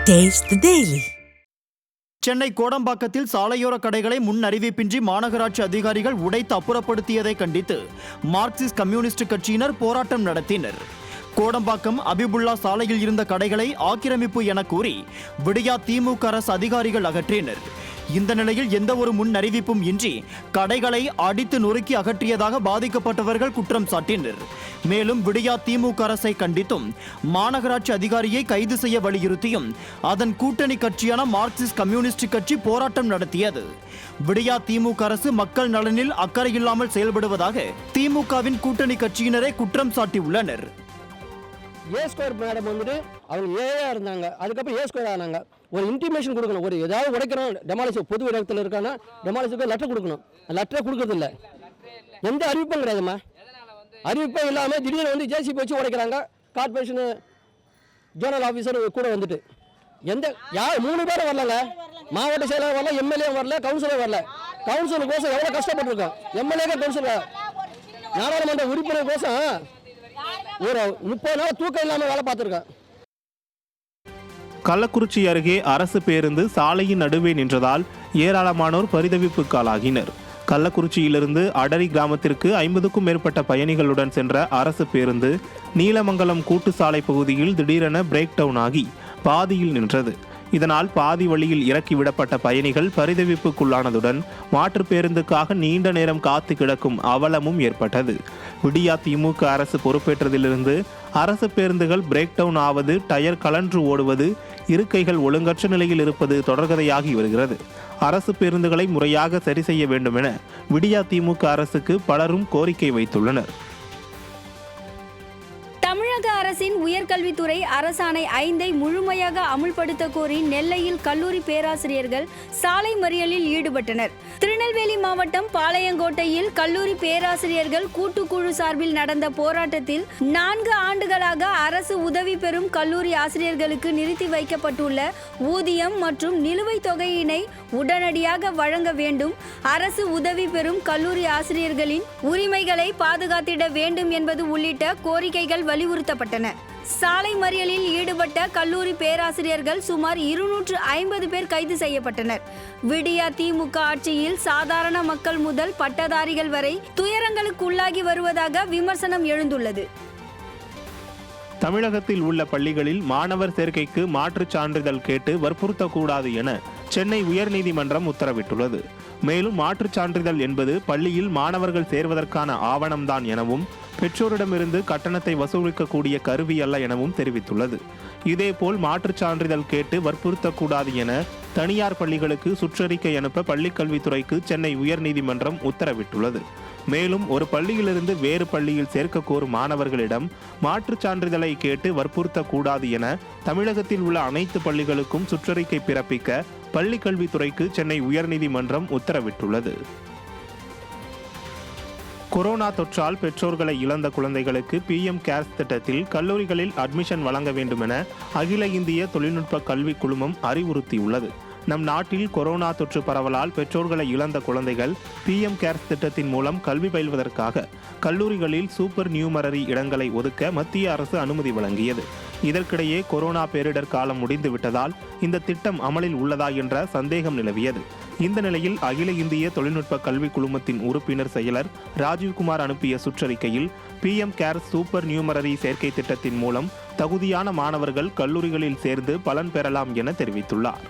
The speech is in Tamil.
Taste the Daily. சென்னை கோடம்பாக்கத்தில் சாலையோர கடைகளை முன் அறிவிப்பின்றி மாநகராட்சி அதிகாரிகள் உடைத்து அப்புறப்படுத்தியதை கண்டித்து மார்க்சிஸ்ட் கம்யூனிஸ்ட் கட்சியினர் போராட்டம் நடத்தினர். கோடம்பாக்கம் அபிபுல்லா சாலையில் இருந்த கடைகளை ஆக்கிரமிப்பு என கூறி விடியா திமுக அரசு அதிகாரிகள் அகற்றினர். இந்த நிலையில் எந்த ஒரு முன் அறிவிப்பும் இன்றி கடைகளை அடித்து நொறுக்கி அகற்றியதாக பாதிக்கப்பட்டவர்கள் குற்றம் சாட்டினர். மேலும் விடியா திமுக அரசை கண்டித்தும் மாநகராட்சி அதிகாரியை கைது செய்ய வலியுறுத்தியும் அதன் கூட்டணி கட்சியான மார்க்சிஸ்ட் கம்யூனிஸ்ட் கட்சி போராட்டம் நடத்தியது. விடியா திமுக அரசு மக்கள் நலனில் அக்கறை இல்லாமல் செயல்படுவதாக திமுகவின் கூட்டணி கட்சியினரே குற்றம் சாட்டியுள்ளனர். A² மேடம் வந்துட்டு அவங்க ஏயா இருந்தாங்க, அதுக்கப்புறம் A² ஆனாங்க. ஒரு இன்டிமேஷன் கொடுக்கணும், ஒரு ஏதாவது உடைக்கணும், டெமாலிஷன் பொது இடத்துல இருக்கானா டெமாலிஷனுக்கு லெட்டர் கொடுக்கணும். லெட்டரை கொடுக்கறதில்ல, எந்த அறிவிப்பும் கிடையாதுமா. அறிவிப்பே இல்லாமல் திடீர்னு வந்து JCB வச்சு உடைக்கிறாங்க. கார்பரேஷன் ஜோனல் ஆஃபீஸர் கூட வந்துட்டு யார் 3 பேரும் வரலங்க. மாவட்ட செயலாளர் வரல, எம்எல்ஏ வரல, கவுன்சிலர் வரல. கவுன்சிலர் கோசம் எவ்வளோ கஷ்டப்பட்டுருக்கோம். எம்எல்ஏக்கு கவுன்சிலர் நாடாளுமன்ற உறுப்பினர் கோசம் ஒரு 30 நாள் தூக்கம் இல்லாமல் வேலை பார்த்துருக்கேன். கள்ளக்குறிச்சி அருகே அரசு பேருந்து சாலையின் நடுவே நின்றதால் ஏராளமானோர் பரிதவிப்புக்கு ஆளாகினர். கள்ளக்குறிச்சியிலிருந்து அடரி கிராமத்திற்கு 50க்கும் மேற்பட்ட பயணிகளுடன் சென்ற அரசு பேருந்து நீலமங்கலம் கூட்டு சாலை பகுதியில் திடீரென பிரேக் டவுன் ஆகி பாதியில் நின்றது. இதனால் பாதி வழியில் இறக்கிவிடப்பட்ட பயணிகள் பரிதவிப்புக்குள்ளானதுடன் மாற்று பேருந்துக்காக நீண்ட நேரம் காத்து கிடக்கும் அவலமும் ஏற்பட்டது. விடியா திமுக அரசு பொறுப்பேற்றதிலிருந்து அரசு பேருந்துகள் பிரேக் டவுன் ஆவது, டயர் கலன்று ஓடுவது, இருக்கைகள் ஒழுங்கற்ற நிலையில் இருப்பது தொடர்கதையாகி வருகிறது. அரசு பேருந்துகளை முறையாக சரி செய்ய வேண்டும் என விடியா திமுக அரசுக்கு பலரும் கோரிக்கை வைத்துள்ளனர். தமிழக அரசின் உயர்கல்வித்துறை அரசாணை 5ஐ முழுமையாக அமுல்படுத்த கோரி நெல்லையில் கல்லூரி பேராசிரியர்கள் சாலை மறியலில் ஈடுபட்டனர். திருநெல்வேலி மாவட்டம் பாளையங்கோட்டையில் கல்லூரி பேராசிரியர்கள் கூட்டுக்குழு சார்பில் நடந்த போராட்டத்தில் 4 ஆண்டுகளாக அரசு உதவி பெறும் கல்லூரி ஆசிரியர்களுக்கு நிறுத்தி வைக்கப்பட்டுள்ள ஊதியம் மற்றும் நிலுவைத் தொகையினை உடனடியாக வழங்க வேண்டும், அரசு உதவி பெறும் கல்லூரி ஆசிரியர்களின் உரிமைகளை பாதுகாத்திட வேண்டும் என்பது உள்ளிட்ட கோரிக்கைகள் வலியுறுத்தப்பட்டன. சாலை மறியலில் ஈடுபட்ட கல்லூரி பேராசிரியர்கள் சுமார் 250 பேர் கைது செய்யப்பட்டனர். விடியா திமுக ஆட்சியில் சாதாரண மக்கள் முதல் பட்டதாரிகள் வரை துயரங்களுக்கு உள்ளாகி வருவதாக விமர்சனம் எழுந்துள்ளது. தமிழகத்தில் உள்ள பள்ளிகளில் மாணவர் சேர்க்கைக்கு மாற்றுச் சான்றிதழ் கேட்டு வற்புறுத்தக்கூடாது என சென்னை உயர்நீதிமன்றம் உத்தரவிட்டுள்ளது. மேலும் மாற்றுச் சான்றிதழ் என்பது பள்ளியில் மாணவர்கள் சேர்வதற்கான ஆவணம்தான் எனவும் பெற்றோரிடமிருந்து கட்டணத்தை வசூலிக்கக்கூடிய கருவி அல்ல எனவும் தெரிவித்துள்ளது. இதேபோல் மாற்றுச் சான்றிதழ் கேட்டு வற்புறுத்தக்கூடாது என தனியார் பள்ளிகளுக்கு சுற்றறிக்கை அனுப்ப பள்ளிக்கல்வித்துறைக்கு சென்னை உயர்நீதிமன்றம் உத்தரவிட்டுள்ளது. மேலும் ஒரு பள்ளியிலிருந்து வேறு பள்ளியில் சேர்க்க கோரும் மாணவர்களிடம் மாற்றுச் சான்றிதழை கேட்டு வற்புறுத்தக்கூடாது என தமிழகத்தில் உள்ள அனைத்து பள்ளிகளுக்கும் சுற்றறிக்கை பிறப்பிக்க பள்ளிக்கல்வித்துறைக்கு சென்னை உயர்நீதிமன்றம் உத்தரவிட்டுள்ளது. கொரோனா தொற்றால் பெற்றோர்களை இழந்த குழந்தைகளுக்கு PM கேர்ஸ் திட்டத்தில் கல்லூரிகளில் அட்மிஷன் வழங்க வேண்டும் என அகில இந்திய தொழில்நுட்ப கல்வி குழுமம் அறிவுறுத்தியுள்ளது. நம் நாட்டில் கொரோனா தொற்று பரவலால் பெற்றோர்களை இழந்த குழந்தைகள் PM கேர்ஸ் திட்டத்தின் மூலம் கல்வி பயில்வதற்காக கல்லூரிகளில் சூப்பர் நியூமரரி இடங்களை ஒதுக்க மத்திய அரசு அனுமதி வழங்கியது. இதற்கிடையே கொரோனா பேரிடர் காலம் முடிந்து விட்டதால் இந்த திட்டம் அமலில் உள்ளதா என்ற சந்தேகம் நிலவியது. இந்த நிலையில் அகில இந்திய தொழில்நுட்ப கல்வி குழுமத்தின் உறுப்பினர் செயலர் ராஜீவ்குமார் அனுப்பிய சுற்றறிக்கையில் PM கேர்ஸ் சூப்பர் நியூமரரி சேர்க்கை திட்டத்தின் மூலம் தகுதியான மாணவர்கள் கல்லூரிகளில் சேர்ந்து பலன் பெறலாம் என தெரிவித்துள்ளார்.